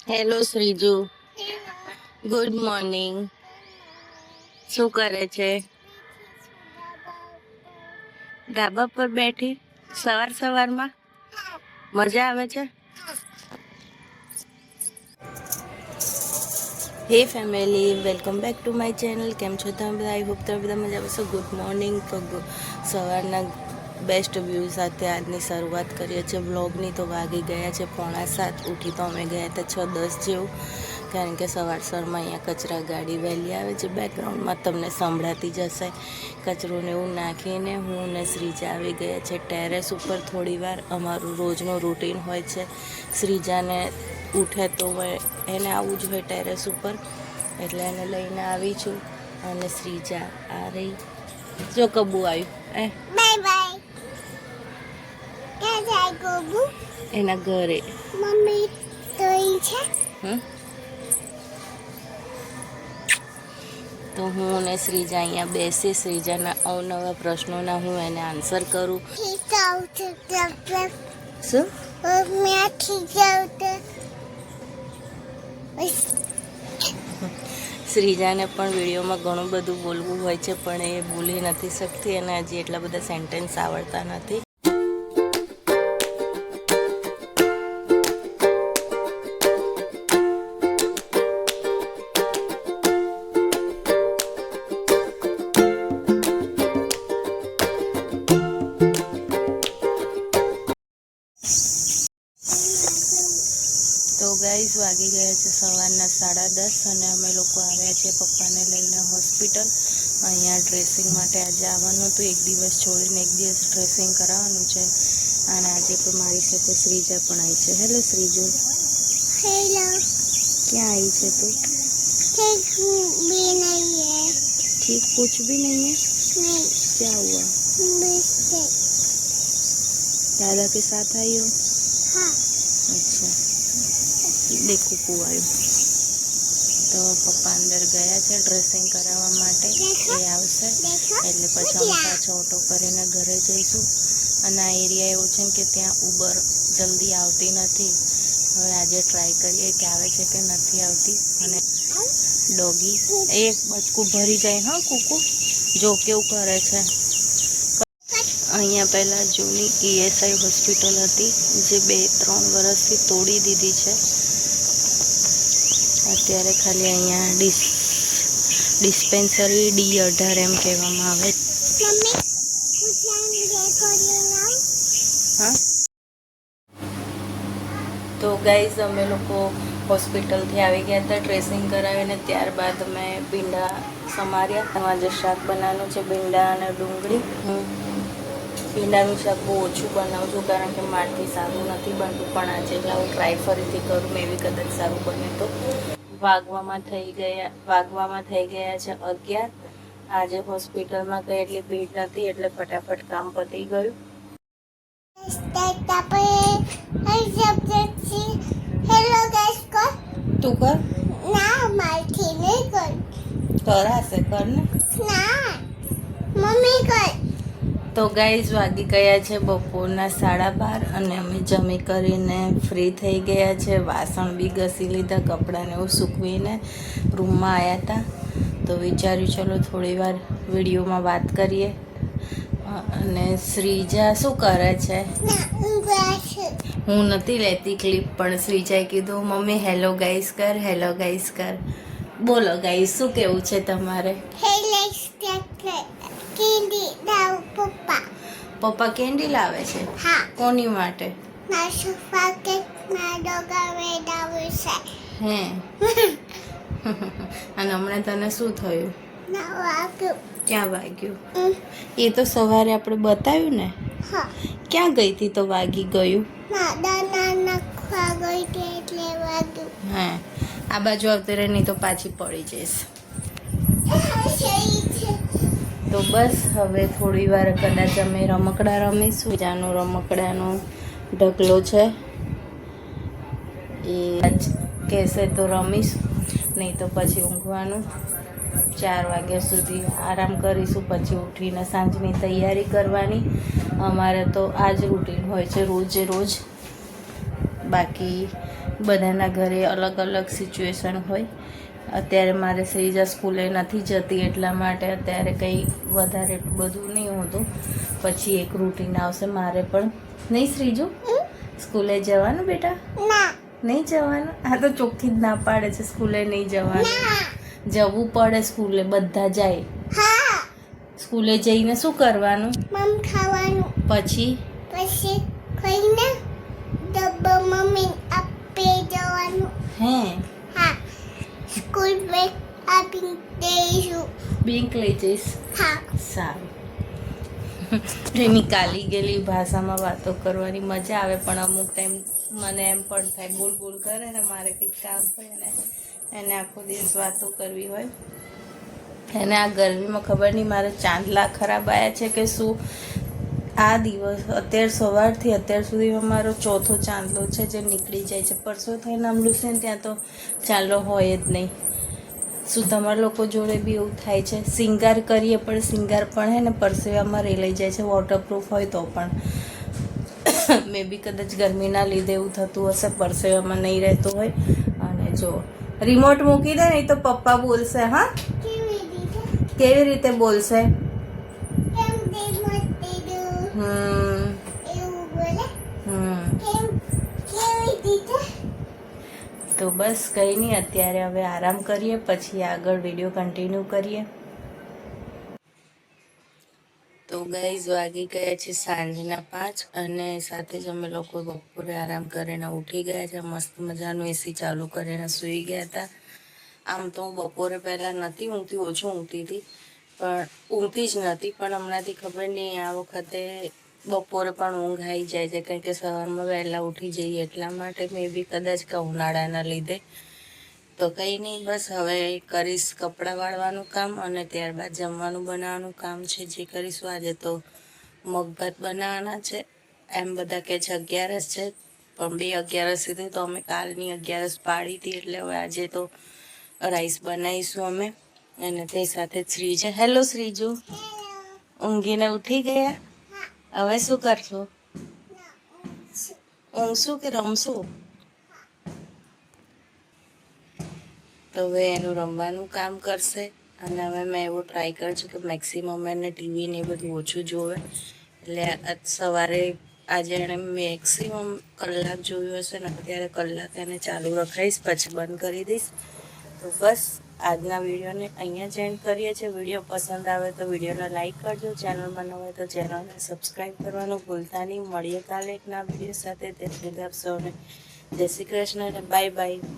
Hello શ્રીજુ, good morning. શું કરે છે? ધાબા પર બેઠી સવારમાં મજા આવે છે. હે family, welcome back to my channel. કેમ છો તમે બધા? આઈ હોપ તમે બધા મજા આવશો. Good morning. તો સવારના બેસ્ટ વ્યૂ સાથે આજની શરૂઆત કરીએ છીએ વ્લોગની. તો વાગી ગયા છે 6:45. ઉઠી તો અમે ગયા હતા 6:10 જેવું, કારણ કે સવારમાં અહીંયા કચરા ગાડી વહેલી આવે છે. બેકગ્રાઉન્ડમાં તમને સંભળાતી જશે. કચરો ને એવું નાખીને હું ને શ્રીજા આવી ગયા છે ટેરેસ ઉપર. થોડી વાર અમારું રોજનું રૂટીન હોય છે. શ્રીજાને ઉઠે તો એને આવવું જ હોય ટેરેસ ઉપર, એટલે એને લઈને આવી છું. અને શ્રીજા આ રહી. જો કબુ આવ્યું બાય બાય. ક્યાં જાય કબુ? એના ઘરે. મમ્મી તો છે. તો હું અને શ્રીજા અહીંયા બેસી શ્રીજાના અવનવા પ્રશ્નોના હું એને આન્સર કરું. શું? શ્રીજાને પણ વિડીયોમાં ઘણું બધું બોલવું હોય છે, પણ એ બોલી નથી શકતી અને હજી એટલા બધા સેન્ટેન્સ આવડતા નથી. તો ગાઈઝ વાગી ગયા છે સવારના 10:30 અને અમે લોકો આવ્યા છે પપ્પાને લઈને હોસ્પિટલ. અહીંયા ડ્રેસિંગ માટે આજે આવવાનું હતું. એક દિવસ છોડીને એક દિવસ ડ્રેસિંગ કરાવવાનું છે. અને આજે પણ મારી સાથે શ્રીજા પણ આવી છે. હેલો શ્રીજુ. હેલો. ક્યાં આવી છે તું? ठीक कुछ भी नहीं है? नहीं. क्या हुआ? दादा के साथ आई हो? हाँ. अच्छा. देखो कुआયું. તો પપ્પા અંદર ગયા છે ડ્રેસિંગ કરાવવા માટે. એ આવશે એટલે પછી અમે પાછો ઓટો કરીને ઘરે જઈશું. અને આ એરિયા એવું છે કે ત્યાં ઉબર જલ્દી આવતી નથી. હવે આજે ટ્રાય કરીએ કે આવે છે કે નથી આવતી. અને ડોગી એક બચકું ભરી જાય. હા કુકુ જો કેવું કરે છે. અહીંયા પહેલાં જૂની ઈએસઆઈ હોસ્પિટલ હતી, જે 2-3 વર્ષથી તોડી દીધી છે. અત્યારે ખાલી અહીંયા ડિસ્પેન્સરી D18 એમ કહેવામાં આવે. હા. તો ગાઈઝ અમે લોકો હોસ્પિટલથી આવી ગયા હતા ડ્રેસિંગ કરાવીને. ત્યારબાદ અમે ભીંડા સમાર્યા. આજે શાક બનાવવાનું છે, ભીંડા અને ડુંગળી. ભીંડાનું શાક બહુ ઓછું બનાવું છું, કારણ કે મારથી સારું નથી બનતું. પણ આજે હું ટ્રાય ફરીથી કરું, મેં કદાચ સારું બને તો. વાગવામાં થઈ ગયા છે 11. આજે હોસ્પિટલમાં કંઈ એટલી ભીડ નથી, એટલે ફટાફટ કામ પતી ગયું. તું કર. ના, મારથી નહીં કર. કરાશે, કર ને. ના, મમ્મી કર. તો ગાઈઝ વાગી ગયા છે બપોરના 12:30 અને અમે જમી કરીને ફ્રી થઈ ગયા છે. વાસણ બી ઘસી લીધા, કપડાને એવું સૂકવીને રૂમમાં આવ્યા હતા. તો વિચાર્યું ચલો થોડી વાર વિડીયોમાં વાત કરીએ. અને શ્રીજા શું કરે છે? હું નથી લેતી ક્લિપ, પણ શ્રીજાએ કીધું મમ્મી હેલો ગાઈસ કર, હેલો ગાઈસ કર. બોલો ગાઈસ, શું કેવું છે તમારે? પપ્પા કેન્ડી લાવે છે? હા. કોની માટે? હે. અને હમણાં તને શું થયું? ક્યાં વાગ્યું? એ તો સવારે આપણે બતાવ્યું ને. હા. ક્યાં ગઈ હતી તો વાગી ગયું? હા. આ બાજુ આવતી રહે, નહીં તો પાછી પડી જઈશ. તો બસ હવે થોડી વાર કદાચ અમે રમકડા રમીશું. જાનું રમકડાનો ઢગલો છે, એ કહેશે તો રમીશું, નહીં તો પછી ઊંઘવાનું. 4 વાગ્યા સુધી આરામ કરીશું, પછી ઉઠીને સાંજની તૈયારી કરવાની. અમારે તો આ જ રૂટીન હોય છે રોજે રોજ. બાકી બધાના ઘરે અલગ અલગ સિચ્યુએશન હોય. અત્યારે મારે શ્રીજા સ્કૂલે નથી જતી એટલા માટે અત્યારે કંઈ વધારે એટલું બધું નહીં હોતું. પછી એક રૂટીન આવશે મારે પણ. નહીં શ્રીજુ, સ્કૂલે જવાનું બેટા? નહીં જવાનું? આ તો ચોખ્ખી જ ના પાડે છે સ્કૂલે નહીં જવાનું. જવું પડે સ્કૂલે, બધા જાય. સ્કૂલે જઈને શું કરવાનું? ખાવાનું. પછી ખાઈને ડબ્બા મમ્મી આપે જવાનું. હે હા, સ્કૂલ બેગ આપી દઈશું. બેંક લઈ જઈશ? હા. સારું. એની કાલી ગયેલી ભાષામાં વાતો કરવાની મજા આવે, પણ અમુક ટાઈમ મને એમ પણ થાય બોલ બોલ કરે ને, મારે કંઈક કામ હોય ને એને આખો દિવસ વાતો કરવી હોય. એને આ ગરમીમાં ખબર નહીં મારે ચાંદલા ખરાબ આવ્યા છે કે શું. આ દિવસ અત્યાર સવારથી અત્યાર સુધીમાં મારો ચોથો ચાંદલો છે જે નીકળી જાય છે. પરસો થઈને આમલું છે ને ત્યાં તો ચાંદલો હોય જ નહીં. શું તમારા લોકો જોડે બી એવું થાય છે? સિંગાર કરીએ પણ સિંગાર પણ હે ને પરસેવામાં રેલાઈ જાય છે, વોટરપ્રૂફ હોય તો પણ. મે બી કદાચ ગરમીના લીધે એવું થતું હશે, પરસેવામાં નહીં રહેતું હોય. અને જો રિમોટ મૂકી દે નહીં તો પપ્પા બોલશે. હા, કેવી રીતે બોલશે? તો બસ કંઈ નહીં, અત્યારે હવે આરામ કરીએ, પછી આગળ વિડીયો કન્ટિન્યુ કરીએ. તો ગાઈઝ વાગી ગયા છે સાંજના 5 અને સાથે જ અમે લોકો બપોરે આરામ કરીને ઉઠી ગયા છે. મસ્ત મજાનું એસી ચાલુ કરીને સૂઈ ગયા હતા. આમ તો હું બપોરે પહેલાં નથી ઊંઘતી, ઓછું ઊંઘતી હતી, પણ ઊંઘતી જ નથી. પણ હમણાંથી ખબર નહીં આ વખતે બપોરે પણ ઊંઘ આવી જાય છે, કારણ કે સવારમાં વહેલા ઉઠી જઈએ એટલા માટે. મે બી કદાચ કે ઉનાળાના લીધે. તો કંઈ નહીં, બસ હવે કરીશ કપડાં વાળવાનું કામ અને ત્યારબાદ જમવાનું બનાવવાનું કામ છે જે કરીશું. આજે તો મગભાત બનાવવાના છે. એમ બધા કે છે 11 છે, પણ 2 11 સુધી તો અમે કાલની 11 પાડી હતી, એટલે હવે આજે તો રાઈસ બનાવીશું અમે. અને તે સાથે શ્રીજુ. હેલો શ્રીજુ, ઊંઘીને ઉઠી ગયા? હવે શું કરશો? ઊંઘશું કે રમશું? તો હવે એનું રમવાનું કામ કરશે. અને હવે મેં એવું ટ્રાય કરું છું કે મેક્સિમમ એને ટીવી ને એ બધું ઓછું જોવે. એટલે સવારે આજે એણે મેક્સિમમ કલાક જોયું હશે ને, અત્યારે કલાક એને ચાલુ રખાઈશ, પછી બંધ કરી દઈશ. તો બસ આજના વિડીયોને અહીંયા જ એન્ડ કરીએ છીએ. વિડીયો પસંદ આવે તો વિડીયોને લાઈક કરજો, ચેનલમાં ન હોય તો ચેનલને સબસ્ક્રાઈબ કરવાનું ભૂલતા નહીં. મળીએ કાલે એક નવા વિડીયો સાથે. તે સુધી આપ સૌને જય શ્રી કૃષ્ણ અને બાય બાય.